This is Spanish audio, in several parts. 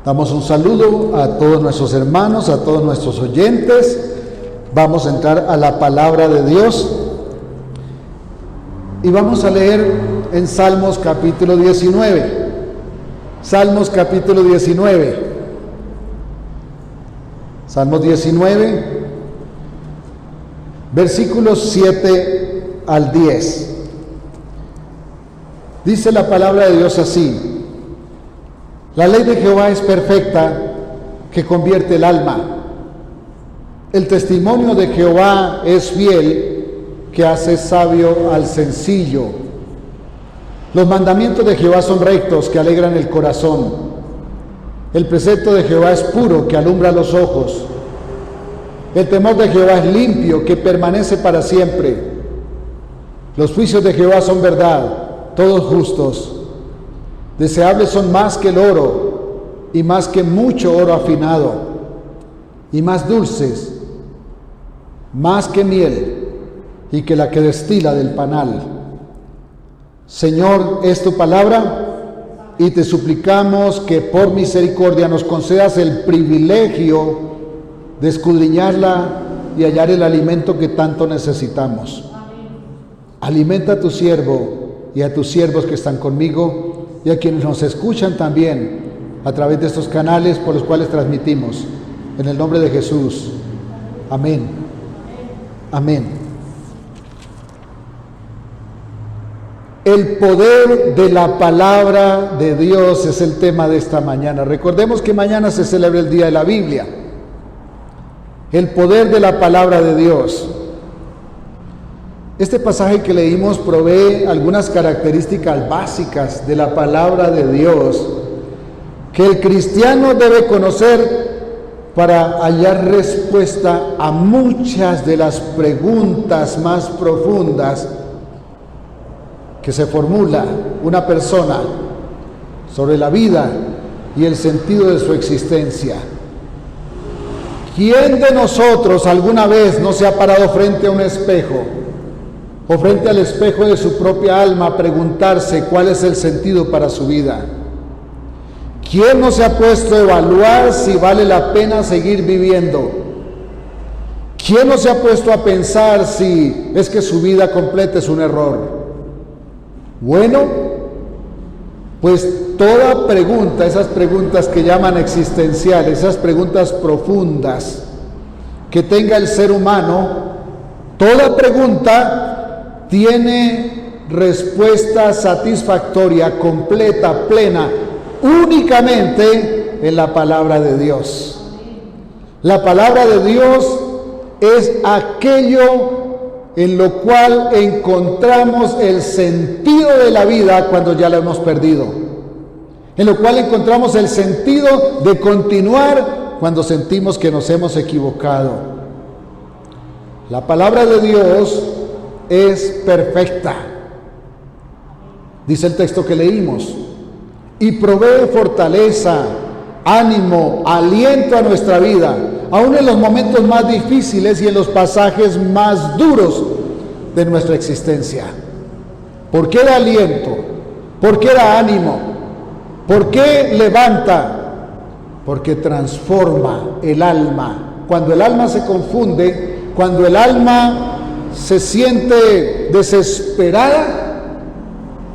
Damos un saludo a todos nuestros hermanos, a todos nuestros oyentes. Vamos a entrar a la palabra de Dios y vamos a leer en Salmos capítulo 19. Salmos capítulo 19. Salmos 19, versículos 7 al 10. Dice la palabra de Dios así: la ley de Jehová es perfecta, que convierte el alma. El testimonio de Jehová es fiel, que hace sabio al sencillo. Los mandamientos de Jehová son rectos, que alegran el corazón. El precepto de Jehová es puro, que alumbra los ojos. El temor de Jehová es limpio, que permanece para siempre. Los juicios de Jehová son verdad, todos justos. Deseables son más que el oro, y más que mucho oro afinado, y más dulces, más que miel, y que la que destila del panal. Señor, es tu palabra, y te suplicamos que por misericordia nos concedas el privilegio de escudriñarla y hallar el alimento que tanto necesitamos. Alimenta a tu siervo y a tus siervos que están conmigo, y a quienes nos escuchan también a través de estos canales por los cuales transmitimos. En el nombre de Jesús. Amén. Amén. El poder de la palabra de Dios es el tema de esta mañana. Recordemos que mañana se celebra el Día de la Biblia. El poder de la palabra de Dios. Este pasaje que leímos provee algunas características básicas de la palabra de Dios que el cristiano debe conocer para hallar respuesta a muchas de las preguntas más profundas que se formula una persona sobre la vida y el sentido de su existencia. ¿Quién de nosotros alguna vez no se ha parado frente a un espejo o frente al espejo de su propia alma a preguntarse cuál es el sentido para su vida? ¿Quién no se ha puesto a evaluar si vale la pena seguir viviendo? ¿Quién no se ha puesto a pensar si es que su vida completa es un error? Bueno, pues toda pregunta, esas preguntas que llaman existenciales, esas preguntas profundas que tenga el ser humano, toda pregunta tiene respuesta satisfactoria, completa, plena, únicamente en la palabra de Dios. La palabra de Dios es aquello en lo cual encontramos el sentido de la vida cuando ya la hemos perdido, en lo cual encontramos el sentido de continuar cuando sentimos que nos hemos equivocado. La palabra de Dios es perfecta, dice el texto que leímos, y provee fortaleza, ánimo, aliento a nuestra vida, aún en los momentos más difíciles y en los pasajes más duros de nuestra existencia. ¿Por qué da aliento? ¿Por qué da ánimo? ¿Por qué levanta? Porque transforma el alma. Cuando el alma se confunde, cuando el alma se siente desesperada,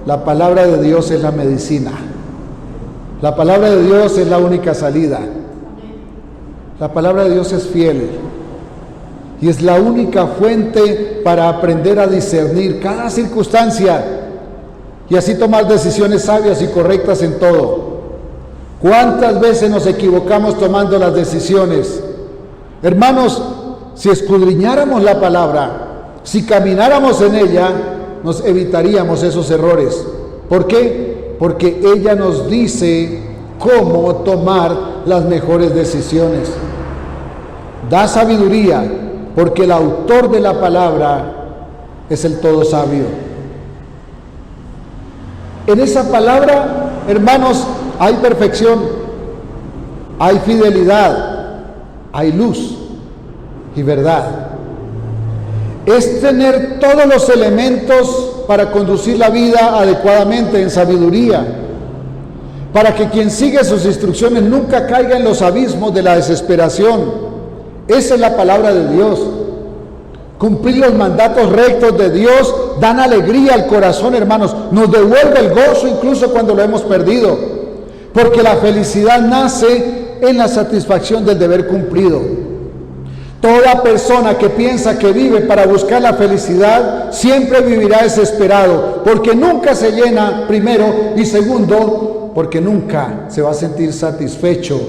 la palabra de Dios es la medicina. La palabra de Dios es la única salida. La palabra de Dios es fiel y es la única fuente para aprender a discernir cada circunstancia y así tomar decisiones sabias y correctas en todo. ¿Cuántas veces nos equivocamos tomando las decisiones? Hermanos, si escudriñáramos la palabra, si camináramos en ella, nos evitaríamos esos errores. ¿Por qué? Porque ella nos dice cómo tomar las mejores decisiones. Da sabiduría, porque el autor de la palabra es el todo sabio. En esa palabra, hermanos, hay perfección, hay fidelidad, hay luz y verdad. Es tener todos los elementos para conducir la vida adecuadamente en sabiduría. para que quien sigue sus instrucciones nunca caiga en los abismos de la desesperación. Esa es la palabra de Dios. Cumplir los mandatos rectos de Dios dan alegría al corazón, hermanos. Nos devuelve el gozo incluso cuando lo hemos perdido. Porque la felicidad nace en la satisfacción del deber cumplido. Toda persona que piensa que vive para buscar la felicidad siempre vivirá desesperado, porque nunca se llena, primero, y segundo, porque nunca se va a sentir satisfecho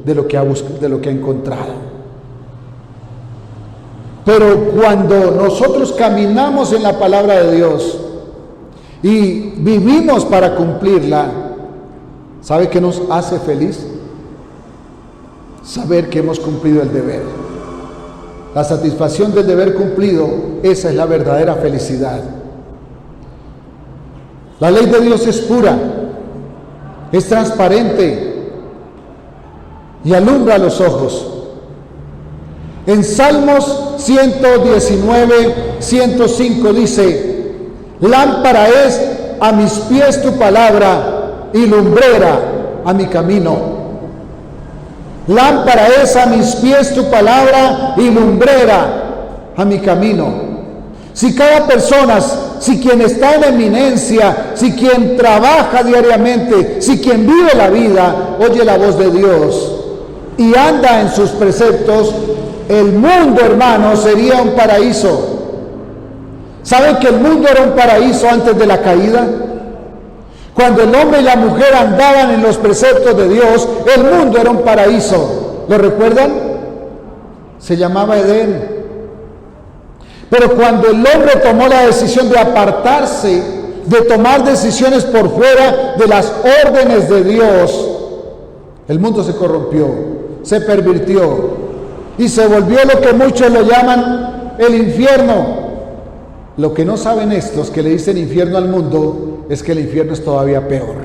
de lo que ha encontrado. Pero cuando nosotros caminamos en la palabra de Dios y vivimos para cumplirla, ¿sabe qué nos hace feliz? Saber que hemos cumplido el deber. La satisfacción del deber cumplido, esa es la verdadera felicidad. La ley de Dios es pura, es transparente y alumbra los ojos. En Salmos 119, 105 dice: lámpara es a mis pies tu palabra y lumbrera a mi camino. Lámpara es a mis pies tu palabra y lumbrera a mi camino. Si cada persona, si quien está en eminencia, si quien trabaja diariamente, si quien vive la vida, oye la voz de Dios y anda en sus preceptos, el mundo, hermano, sería un paraíso. ¿Saben que el mundo era un paraíso antes de la caída? Cuando el hombre y la mujer andaban en los preceptos de Dios, el mundo era un paraíso. ¿Lo recuerdan? Se llamaba Edén. Pero cuando el hombre tomó la decisión de apartarse, de tomar decisiones por fuera de las órdenes de Dios, el mundo se corrompió, se pervirtió y se volvió lo que muchos lo llaman el infierno. Lo que no saben estos que le dicen infierno al mundo es que el infierno es todavía peor.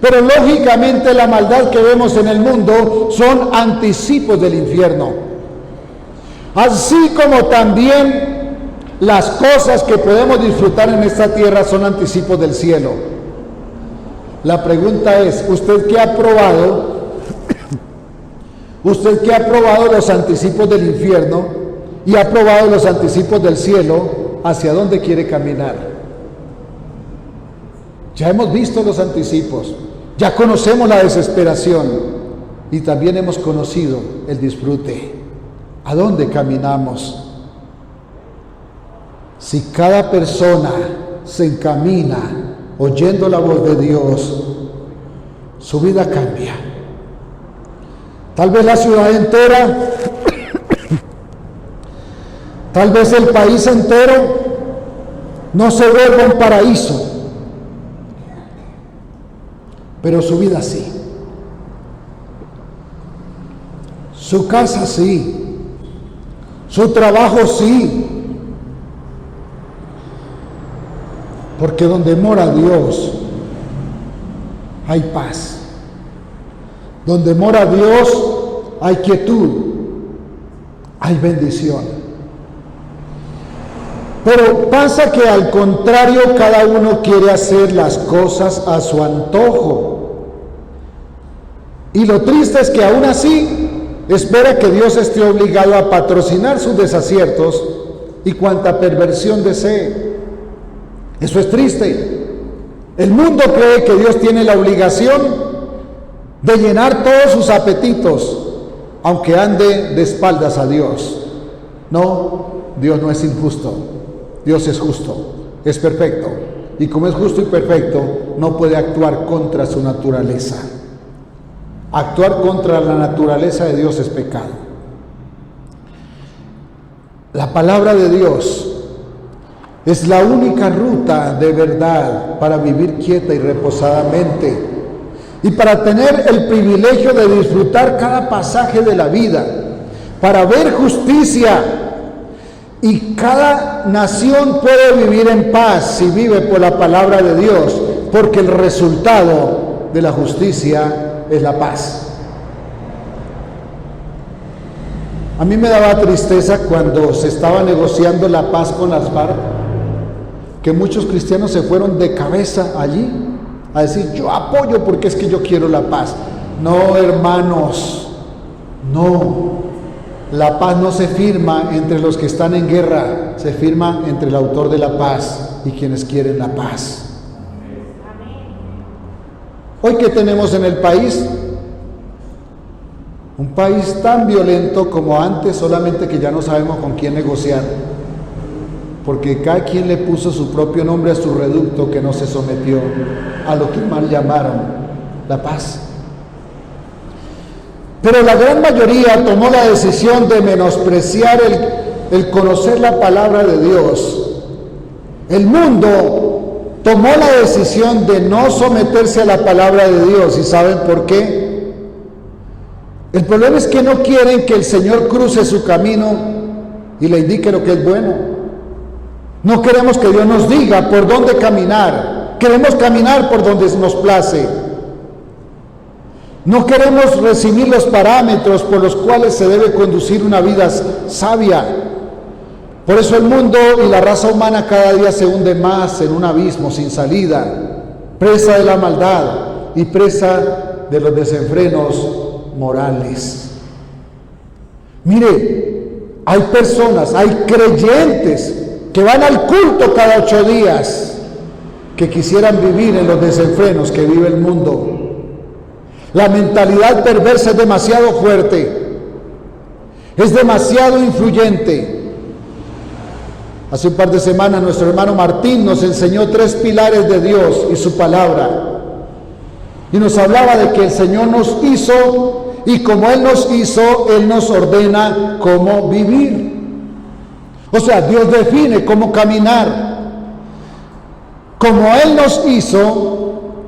Pero lógicamente la maldad que vemos en el mundo son anticipos del infierno. Así como también las cosas que podemos disfrutar en esta tierra son anticipos del cielo. La pregunta es, ¿usted qué ha probado? ¿Usted que ha probado los anticipos del infierno y ha probado los anticipos del cielo? ¿Hacia dónde quiere caminar? Ya hemos visto los anticipos, ya conocemos la desesperación y también hemos conocido el disfrute. ¿A dónde caminamos? Si cada persona se encamina oyendo la voz de Dios, su vida cambia. Tal vez la ciudad entera, tal vez el país entero no se vuelva un paraíso, pero su vida sí. Su casa sí, su trabajo sí, porque donde mora Dios hay paz. Donde mora Dios hay quietud, hay bendición. Pero pasa que al contrario, cada uno quiere hacer las cosas a su antojo. Y lo triste es que aún así espera que Dios esté obligado a patrocinar sus desaciertos y cuanta perversión desee. Eso es triste. El mundo cree que Dios tiene la obligación de llenar todos sus apetitos, aunque ande de espaldas a Dios. No, Dios no es injusto, Dios es justo, es perfecto, y como es justo y perfecto, no puede actuar contra su naturaleza. Actuar contra la naturaleza de Dios es pecado. La palabra de Dios es la única ruta de verdad para vivir quieta y reposadamente, y para tener el privilegio de disfrutar cada pasaje de la vida, para ver justicia, y cada nación puede vivir en paz si vive por la palabra de Dios, porque el resultado de la justicia es la paz. A mí me daba tristeza cuando se estaba negociando la paz con las FARC, que muchos cristianos se fueron de cabeza allí a decir yo apoyo porque es que yo quiero la paz. No, hermanos, no. La paz no se firma entre los que están en guerra, se firma entre el autor de la paz y quienes quieren la paz. Hoy, ¿qué tenemos en el país? Un país tan violento como antes, solamente que ya no sabemos con quién negociar, porque cada quien le puso su propio nombre a su reducto que no se sometió a lo que mal llamaron la paz. Pero la gran mayoría tomó la decisión de menospreciar el conocer la palabra de Dios. El mundo tomó la decisión de no someterse a la palabra de Dios. ¿Y saben por qué? El problema es que no quieren que el Señor cruce su camino y le indique lo que es bueno. No queremos que Dios nos diga por dónde caminar. Queremos caminar por donde nos place. No queremos recibir los parámetros por los cuales se debe conducir una vida sabia. Por eso el mundo y la raza humana cada día se hunde más en un abismo sin salida, presa de la maldad y presa de los desenfrenos morales. Mire, hay personas, hay creyentes que van al culto cada 8 días, que quisieran vivir en los desenfrenos que vive el mundo. La mentalidad perversa es demasiado fuerte, es demasiado influyente. Hace un par de semanas nuestro hermano Martín nos enseñó 3 pilares de Dios y su palabra. Y nos hablaba de que el Señor nos hizo, y como Él nos hizo, Él nos ordena cómo vivir. O sea, Dios define cómo caminar. Como Él nos hizo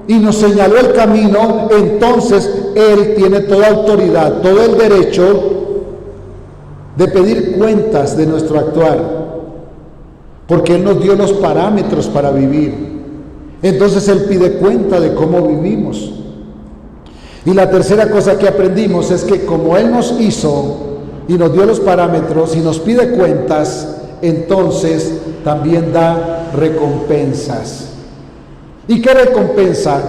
y nos señaló el camino, entonces Él tiene toda autoridad, todo el derecho de pedir cuentas de nuestro actuar, porque Él nos dio los parámetros para vivir. Entonces Él pide cuenta de cómo vivimos. Y la tercera cosa que aprendimos es que como Él nos hizo y nos dio los parámetros y nos pide cuentas, entonces también da recompensas. ¿Y qué recompensa?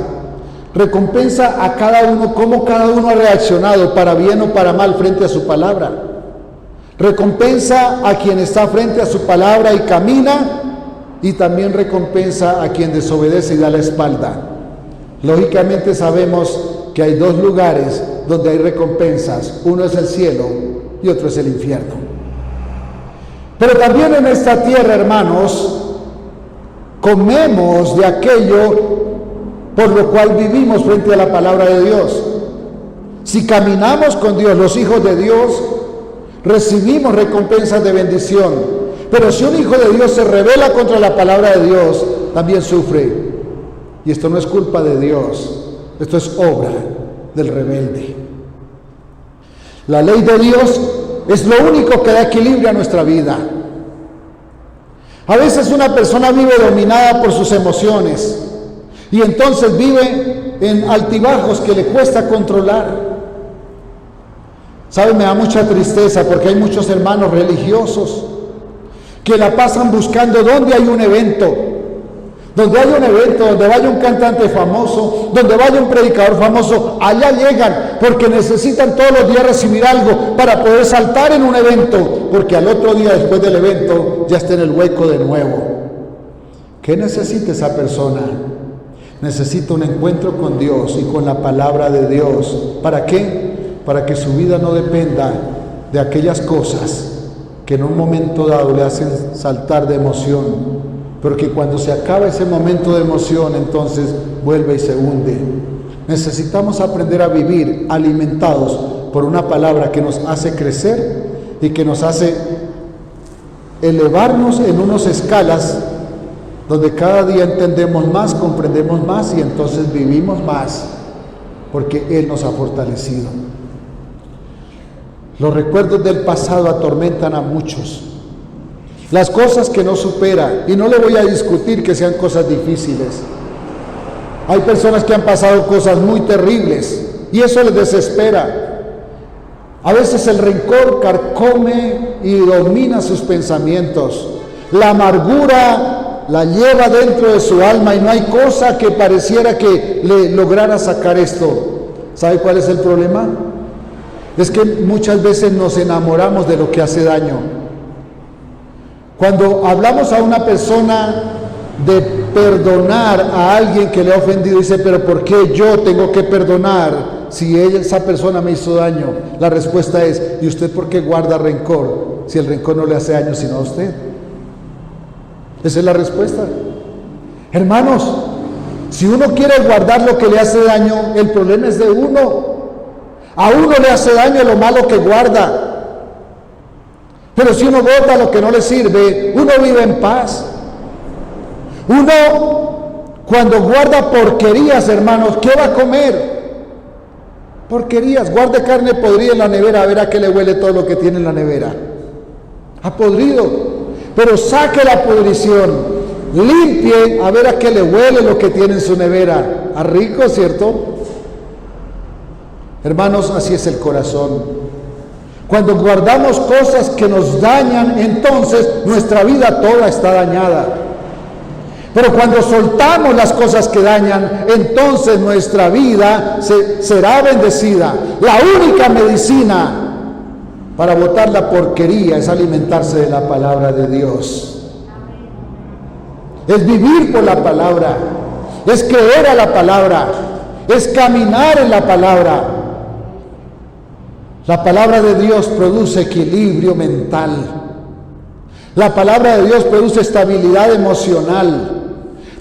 Recompensa a cada uno, cómo cada uno ha reaccionado, para bien o para mal, frente a su palabra. Recompensa a quien está frente a su palabra y camina, y también recompensa a quien desobedece y da la espalda. Lógicamente sabemos que hay 2 lugares donde hay recompensas. Uno es el cielo y otro es el infierno. Pero también en esta tierra, hermanos, comemos de aquello por lo cual vivimos frente a la palabra de Dios. Si caminamos con Dios, los hijos de Dios, recibimos recompensas de bendición. Pero si un hijo de Dios se rebela contra la palabra de Dios, también sufre. Y esto no es culpa de Dios, esto es obra del rebelde. La ley de Dios es lo único que da equilibrio a nuestra vida. A veces una persona vive dominada por sus emociones y entonces vive en altibajos que le cuesta controlar. ¿Sabe? Me da mucha tristeza porque hay muchos hermanos religiosos que la pasan buscando dónde hay un evento, donde vaya un cantante famoso, donde vaya un predicador famoso, allá llegan porque necesitan todos los días recibir algo para poder saltar en un evento, porque al otro día después del evento ya está en el hueco de nuevo. ¿Qué necesita esa persona? Necesita un encuentro con Dios y con la palabra de Dios. ¿Para qué? Para que su vida no dependa de aquellas cosas que en un momento dado le hacen saltar de emoción, porque cuando se acaba ese momento de emoción, entonces vuelve y se hunde. Necesitamos aprender a vivir alimentados por una palabra que nos hace crecer y que nos hace elevarnos en unas escalas donde cada día entendemos más, comprendemos más y entonces vivimos más, porque Él nos ha fortalecido. Los recuerdos del pasado atormentan a muchos. Las cosas que no supera, y no le voy a discutir que sean cosas difíciles. Hay personas que han pasado cosas muy terribles y eso les desespera. A veces el rencor carcome y domina sus pensamientos. La amargura la lleva dentro de su alma y no hay cosa que pareciera que le lograra sacar esto. ¿Sabe cuál es el problema? Es que muchas veces nos enamoramos de lo que hace daño. Cuando hablamos a una persona de perdonar a alguien que le ha ofendido, dice, pero ¿por qué yo tengo que perdonar si esa persona me hizo daño? La respuesta es, ¿y usted por qué guarda rencor si el rencor no le hace daño sino a usted? Esa es la respuesta. Hermanos, si uno quiere guardar lo que le hace daño, el problema es de uno. A uno le hace daño lo malo que guarda. Pero si uno bota lo que no le sirve, uno vive en paz. Uno, cuando guarda porquerías, hermanos, ¿qué va a comer? Porquerías. Guarde carne podrida en la nevera, a ver a qué le huele todo lo que tiene en la nevera. A podrido. Pero saque la pudrición, limpie, a ver a qué le huele lo que tiene en su nevera. A rico, ¿cierto? Hermanos, así es el corazón. Cuando guardamos cosas que nos dañan, entonces nuestra vida toda está dañada. Pero cuando soltamos las cosas que dañan, entonces nuestra vida será bendecida. La única medicina para botar la porquería es alimentarse de la palabra de Dios. Es vivir por la palabra, es creer a la palabra, es caminar en la palabra. La palabra de Dios produce equilibrio mental. La palabra de Dios produce estabilidad emocional,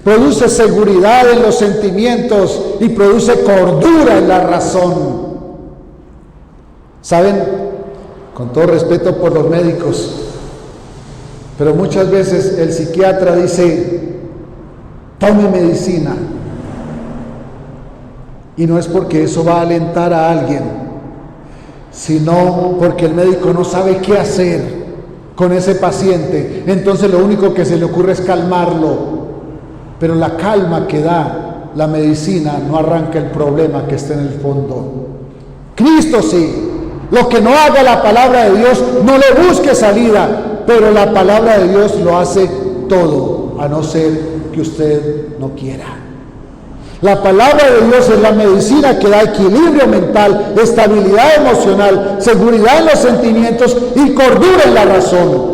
produce seguridad en los sentimientos y produce cordura en la razón. ¿Saben? Con todo respeto por los médicos, pero muchas veces el psiquiatra dice, tome medicina. Y no es porque eso va a alentar a alguien, sino porque el médico no sabe qué hacer con ese paciente. Entonces lo único que se le ocurre es calmarlo, pero la calma que da la medicina no arranca el problema que está en el fondo. Cristo sí. Lo que no haga la palabra de Dios, no le busque salida, pero la palabra de Dios lo hace todo, a no ser que usted no quiera. La palabra de Dios es la medicina que da equilibrio mental, estabilidad emocional, seguridad en los sentimientos y cordura en la razón.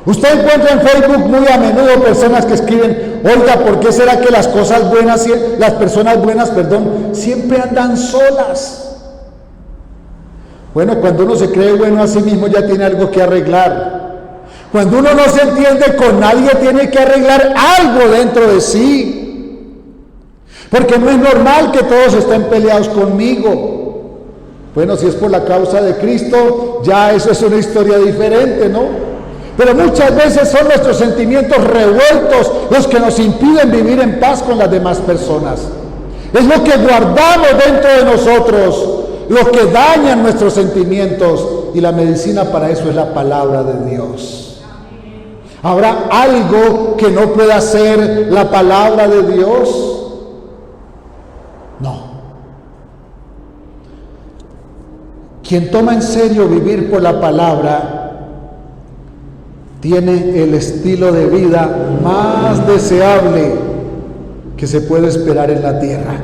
Usted encuentra en Facebook muy a menudo personas que escriben, oiga, ¿por qué será que las cosas buenas, las personas buenas, siempre andan solas? Bueno, cuando uno se cree bueno a sí mismo ya tiene algo que arreglar. Cuando uno no se entiende con nadie, tiene que arreglar algo dentro de sí. Porque no es normal que todos estén peleados conmigo. Bueno, si es por la causa de Cristo, ya eso es una historia diferente, ¿no? Pero muchas veces son nuestros sentimientos revueltos los que nos impiden vivir en paz con las demás personas. Es lo que guardamos dentro de nosotros, lo que daña nuestros sentimientos, y la medicina para eso es la palabra de Dios. ¿Habrá algo que no pueda hacer la palabra de Dios? No. Quien toma en serio vivir por la palabra tiene el estilo de vida más deseable que se puede esperar en la tierra.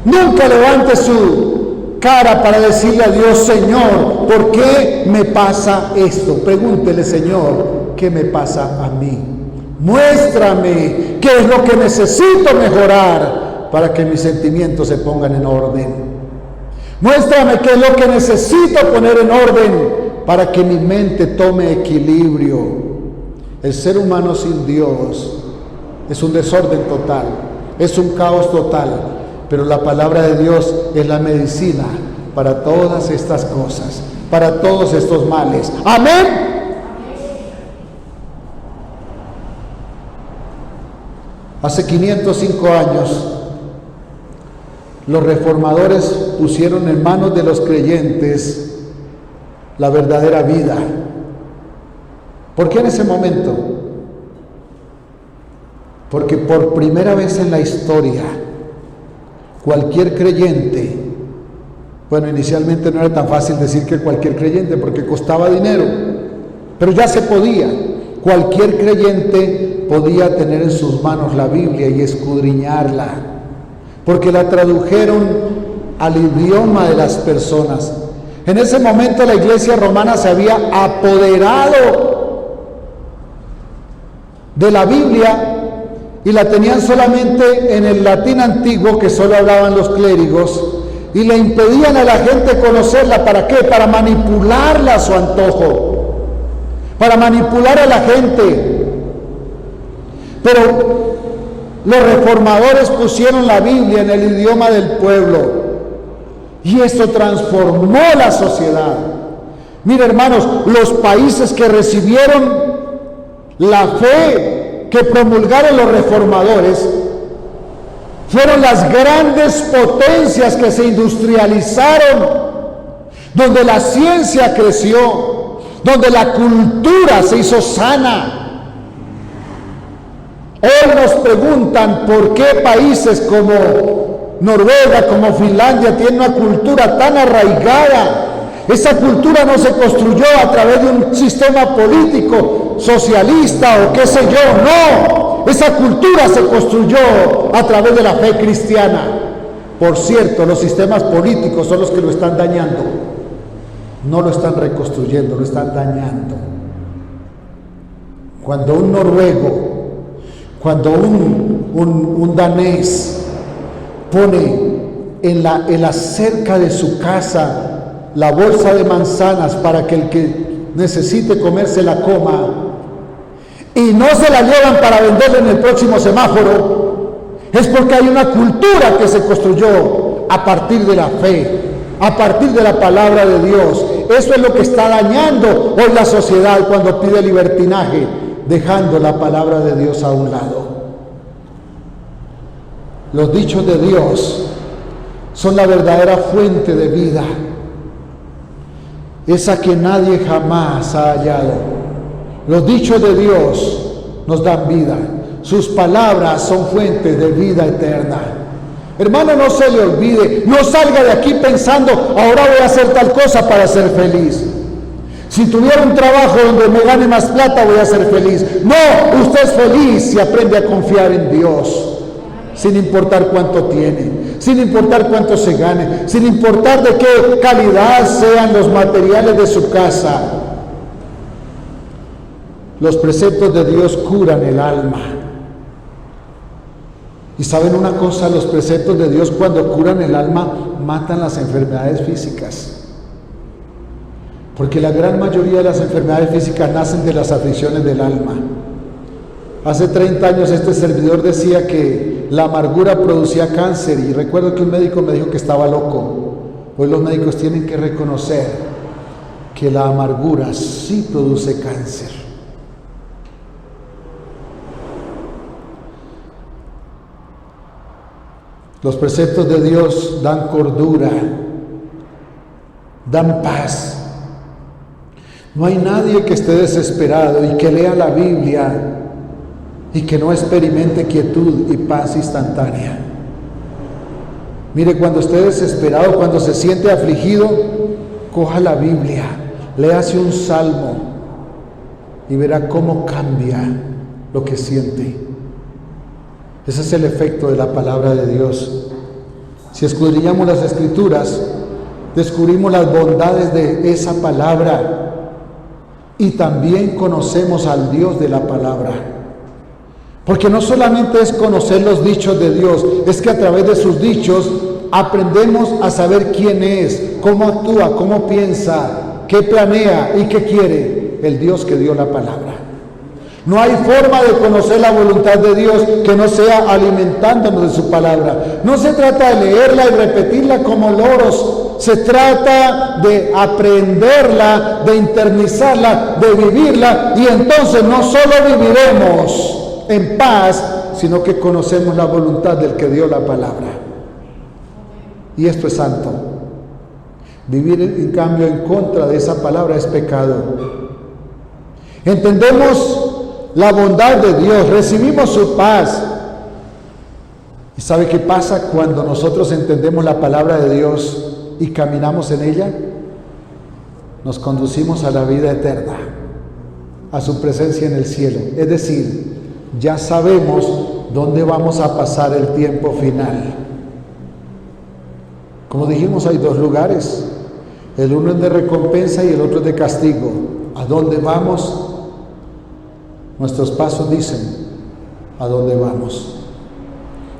Nunca levante su cara para decirle a Dios, Señor, ¿por qué me pasa esto? Pregúntele, Señor, ¿qué me pasa a mí? Muéstrame qué es lo que necesito mejorar para que mis sentimientos se pongan en orden. Muéstrame qué es lo que necesito poner en orden para que mi mente tome equilibrio. El ser humano sin Dios es un desorden total, es un caos total. Pero la palabra de Dios es la medicina para todas estas cosas, para todos estos males. ¡Amén! Hace 505 años, los reformadores pusieron en manos de los creyentes la verdadera vida. ¿Por qué en ese momento? Porque por primera vez en la historia, cualquier creyente, bueno, inicialmente no era tan fácil decir que cualquier creyente porque costaba dinero, pero ya se podía. cualquier creyente podía tener en sus manos la Biblia y escudriñarla, porque la tradujeron al idioma de las personas. En ese momento la iglesia romana se había apoderado de la Biblia y la tenían solamente en el latín antiguo, que solo hablaban los clérigos, y le impedían a la gente conocerla. ¿Para qué? Para manipularla a su antojo, para manipular a la gente. Pero los reformadores pusieron la Biblia en el idioma del pueblo, y esto transformó la sociedad. Mire, hermanos, los países que recibieron la fe que promulgaron los reformadores fueron las grandes potencias que se industrializaron, donde la ciencia creció, donde la cultura se hizo sana. Hoy nos preguntan por qué países como Noruega, como Finlandia, tienen una cultura tan arraigada. Esa cultura no se construyó a través de un sistema político socialista o qué sé yo, no. Esa cultura se construyó a través de la fe cristiana. Por cierto, los sistemas políticos son los que lo están dañando. No lo están reconstruyendo, lo están dañando. Cuando un noruego, cuando un danés pone en la cerca de su casa la bolsa de manzanas para que el que necesite comerse la coma, y no se la llevan para venderla en el próximo semáforo, es porque hay una cultura que se construyó a partir de la fe, a partir de la palabra de Dios. Eso es lo que está dañando hoy la sociedad cuando pide libertinaje, dejando la palabra de Dios a un lado. Los dichos de Dios son la verdadera fuente de vida, esa que nadie jamás ha hallado. Los dichos de Dios nos dan vida. Sus palabras son fuentes de vida eterna. Hermano, no se le olvide, no salga de aquí pensando, ahora voy a hacer tal cosa para ser feliz. Si tuviera un trabajo donde me gane más plata, voy a ser feliz. No, usted es feliz si aprende a confiar en Dios, sin importar cuánto tiene, sin importar cuánto se gane, sin importar de qué calidad sean los materiales de su casa. Los preceptos de Dios curan el alma. Y saben una cosa, los preceptos de Dios, cuando curan el alma, matan las enfermedades físicas. Porque la gran mayoría de las enfermedades físicas nacen de las aflicciones del alma. Hace 30 años este servidor decía que la amargura producía cáncer, y recuerdo que un médico me dijo que estaba loco. Hoy los médicos tienen que reconocer que la amargura sí produce cáncer. Los preceptos de Dios dan cordura, dan paz. No hay nadie que esté desesperado y que lea la Biblia y que no experimente quietud y paz instantánea. Mire, cuando esté desesperado, cuando se siente afligido, coja la Biblia, léase un salmo y verá cómo cambia lo que siente. Ese es el efecto de la palabra de Dios. Si escudriñamos las Escrituras, descubrimos las bondades de esa palabra y también conocemos al Dios de la palabra. Porque no solamente es conocer los dichos de Dios, es que a través de sus dichos aprendemos a saber quién es, cómo actúa, cómo piensa, qué planea y qué quiere el Dios que dio la palabra. No hay forma de conocer la voluntad de Dios que no sea alimentándonos de su palabra. No se trata de leerla y repetirla como loros. Se trata de aprenderla, de internalizarla, de vivirla, y entonces no solo viviremos en paz, sino que conocemos la voluntad del que dio la palabra. Y esto es santo. Vivir en cambio en contra de esa palabra es pecado. Entendemos la bondad de Dios, recibimos su paz. ¿Y sabe qué pasa cuando nosotros entendemos la palabra de Dios y caminamos en ella? Nos conducimos a la vida eterna. a su presencia en el cielo. Es decir, ya sabemos dónde vamos a pasar el tiempo final. Como dijimos, hay dos lugares. El uno es de recompensa y el otro es de castigo. ¿A dónde vamos? Nuestros pasos dicen a dónde vamos.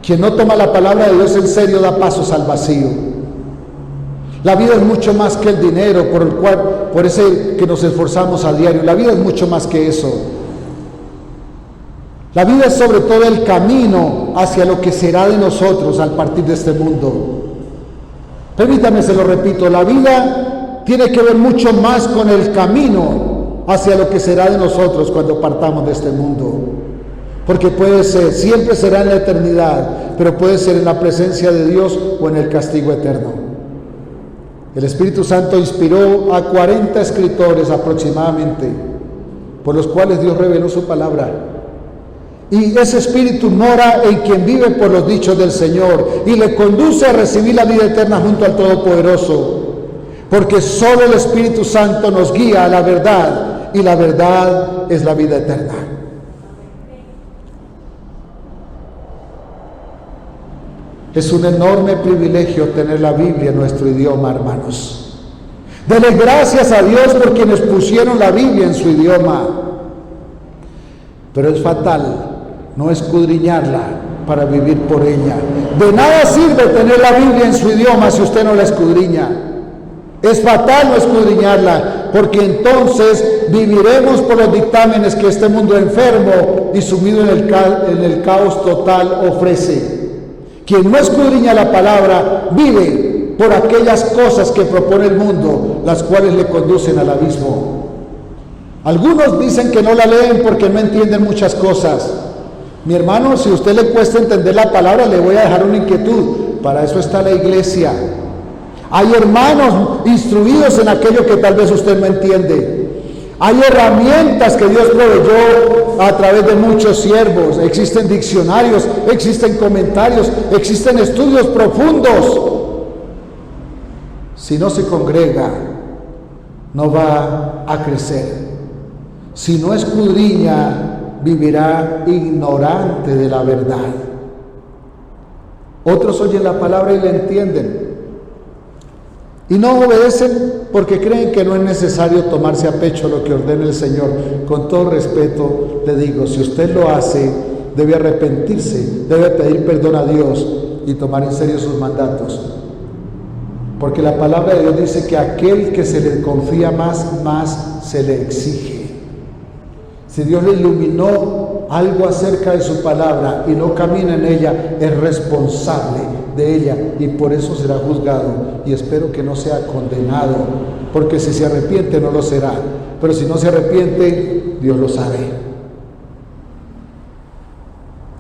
Quien no toma la palabra de Dios en serio da pasos al vacío. La vida es mucho más que el dinero por ese que nos esforzamos a diario. La vida es mucho más que eso. La vida es sobre todo el camino hacia lo que será de nosotros al partir de este mundo. Permítame, se lo repito, la vida tiene que ver mucho más con el camino hacia lo que será de nosotros cuando partamos de este mundo. Porque puede ser, siempre será en la eternidad, pero puede ser en la presencia de Dios o en el castigo eterno. El Espíritu Santo inspiró a 40 escritores aproximadamente, por los cuales Dios reveló su palabra. Y ese Espíritu mora en quien vive por los dichos del Señor y le conduce a recibir la vida eterna junto al Todopoderoso. Porque solo el Espíritu Santo nos guía a la verdad, y la verdad es la vida eterna. Es un enorme privilegio tener la Biblia en nuestro idioma, hermanos. Dele gracias a Dios por quienes pusieron la Biblia en su idioma. Pero es fatal no escudriñarla para vivir por ella. De nada sirve tener la Biblia en su idioma si usted no la escudriña. Es fatal no escudriñarla, porque entonces viviremos por los dictámenes que este mundo enfermo y sumido en el caos total ofrece. Quien no escudriña la palabra vive por aquellas cosas que propone el mundo, las cuales le conducen al abismo. Algunos dicen que no la leen porque no entienden muchas cosas. Mi hermano, si a usted le cuesta entender la palabra, le voy a dejar una inquietud. Para eso está la iglesia. Hay hermanos instruidos en aquello que tal vez usted no entiende. Hay herramientas que Dios proveyó a través de muchos siervos. Existen diccionarios, existen comentarios, existen estudios profundos. Si no se congrega, no va a crecer. Si no escudriña, vivirá ignorante de la verdad. Otros oyen la palabra y la entienden y no obedecen porque creen que no es necesario tomarse a pecho lo que ordena el Señor. Con todo respeto le digo, si usted lo hace, debe arrepentirse, debe pedir perdón a Dios y tomar en serio sus mandatos. Porque la palabra de Dios dice que aquel que se le confía más se le exige. Si Dios le iluminó algo acerca de su palabra y no camina en ella, es responsable de ella y por eso será juzgado. Y espero que no sea condenado, porque si se arrepiente no lo será. Pero si no se arrepiente, Dios lo sabe.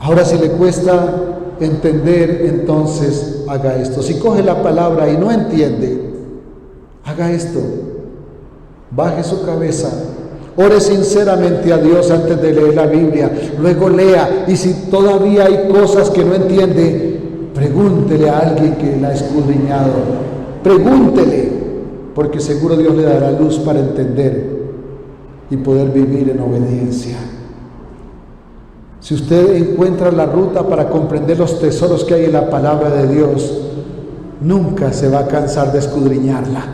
Ahora, si le cuesta entender, entonces haga esto. Si coge la palabra y no entiende, haga esto. Baje su cabeza. Ore sinceramente a Dios antes de leer la Biblia, luego lea, y si todavía hay cosas que no entiende, pregúntele a alguien que la ha escudriñado. Pregúntele, porque seguro Dios le dará luz para entender y poder vivir en obediencia. Si usted encuentra la ruta para comprender los tesoros que hay en la palabra de Dios, nunca se va a cansar de escudriñarla.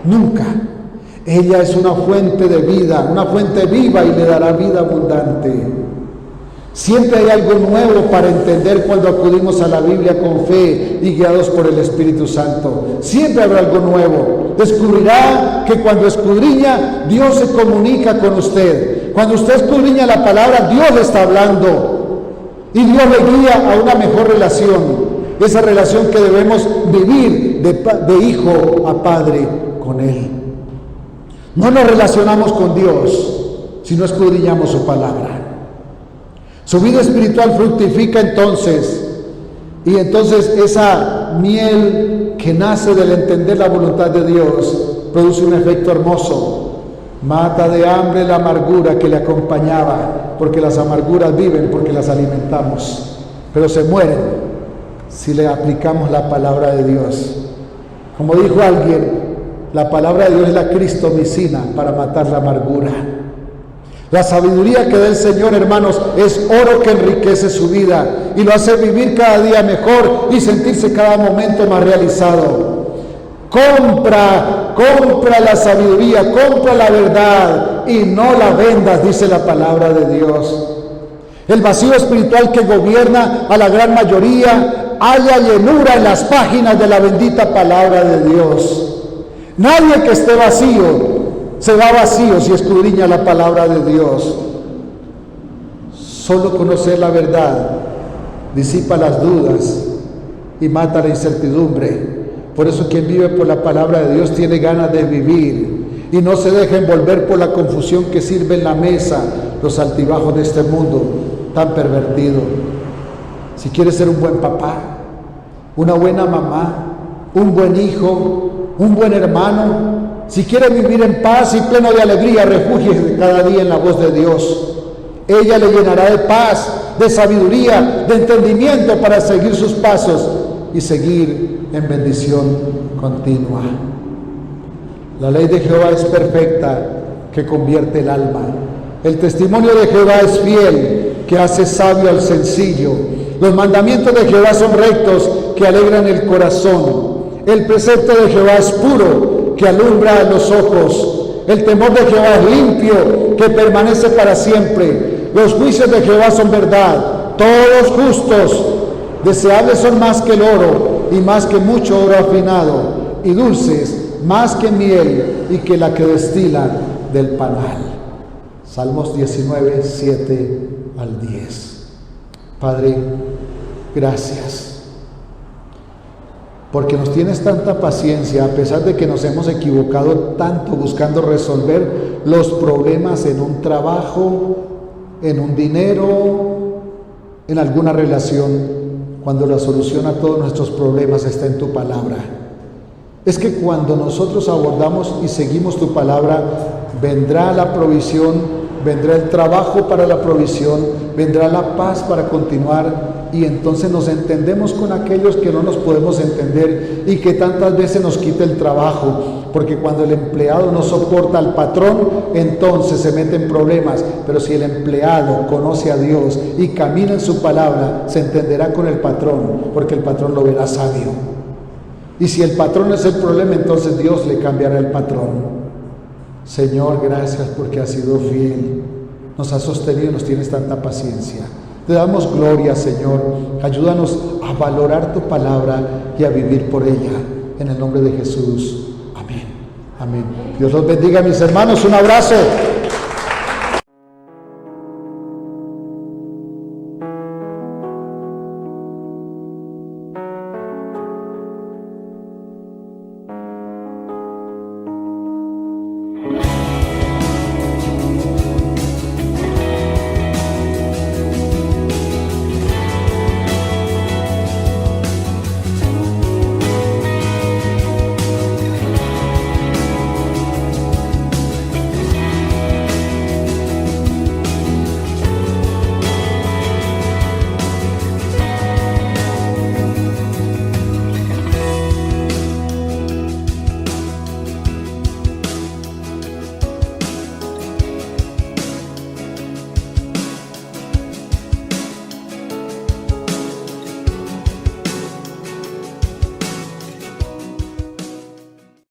Nunca. Ella es una fuente de vida, una fuente viva y le dará vida abundante. Siempre hay algo nuevo para entender cuando acudimos a la Biblia con fe y guiados por el Espíritu Santo. Siempre habrá algo nuevo. Descubrirá que cuando escudriña, Dios se comunica con usted. Cuando usted escudriña la palabra, Dios le está hablando. Y Dios le guía a una mejor relación. Esa relación que debemos vivir de hijo a padre con Él. No nos relacionamos con Dios si no escudriñamos su palabra. Su vida espiritual fructifica entonces, y entonces esa miel que nace del entender la voluntad de Dios produce un efecto hermoso. Mata de hambre la amargura que le acompañaba, porque las amarguras viven porque las alimentamos, pero se mueren si le aplicamos la palabra de Dios. Como dijo alguien, la palabra de Dios es la cristomicina para matar la amargura. La sabiduría que da el Señor, hermanos, es oro que enriquece su vida y lo hace vivir cada día mejor y sentirse cada momento más realizado. Compra la sabiduría, compra la verdad y no la vendas, dice la palabra de Dios. El vacío espiritual que gobierna a la gran mayoría halla llenura en las páginas de la bendita palabra de Dios. Nadie que esté vacío se va vacío si escudriña la palabra de Dios. Solo conocer la verdad disipa las dudas y mata la incertidumbre. Por eso quien vive por la palabra de Dios tiene ganas de vivir y no se deja envolver por la confusión que sirve en la mesa, los altibajos de este mundo tan pervertido. Si quieres ser un buen papá, una buena mamá, un buen hijo, un buen hermano, si quieres vivir en paz y pleno de alegría, refúgiese cada día en la voz de Dios. Ella le llenará de paz, de sabiduría, de entendimiento para seguir sus pasos y seguir en bendición continua. La ley de Jehová es perfecta, que convierte el alma. El testimonio de Jehová es fiel, que hace sabio al sencillo. Los mandamientos de Jehová son rectos, que alegran el corazón. El precepto de Jehová es puro, que alumbra los ojos. El temor de Jehová es limpio, que permanece para siempre. Los juicios de Jehová son verdad, todos justos. Deseables son más que el oro, y más que mucho oro afinado, y dulces más que miel, y que la que destila del panal. Salmos 19, 7 al 10. Padre, gracias, porque nos tienes tanta paciencia, a pesar de que nos hemos equivocado tanto buscando resolver los problemas en un trabajo, en un dinero, en alguna relación, cuando la solución a todos nuestros problemas está en tu palabra. Es que cuando nosotros abordamos y seguimos tu palabra, vendrá la provisión, vendrá el trabajo para la provisión, vendrá la paz para continuar, y entonces nos entendemos con aquellos que no nos podemos entender y que tantas veces nos quita el trabajo, porque cuando el empleado no soporta al patrón, entonces se mete en problemas. Pero si el empleado conoce a Dios y camina en su palabra, se entenderá con el patrón, porque el patrón lo verá sabio. Y si el patrón es el problema, entonces Dios le cambiará el patrón. Señor, gracias porque has sido fiel, nos has sostenido y nos tienes tanta paciencia. Te damos gloria, Señor. Ayúdanos a valorar tu palabra y a vivir por ella. En el nombre de Jesús. Amén. Amén. Dios los bendiga, mis hermanos. Un abrazo.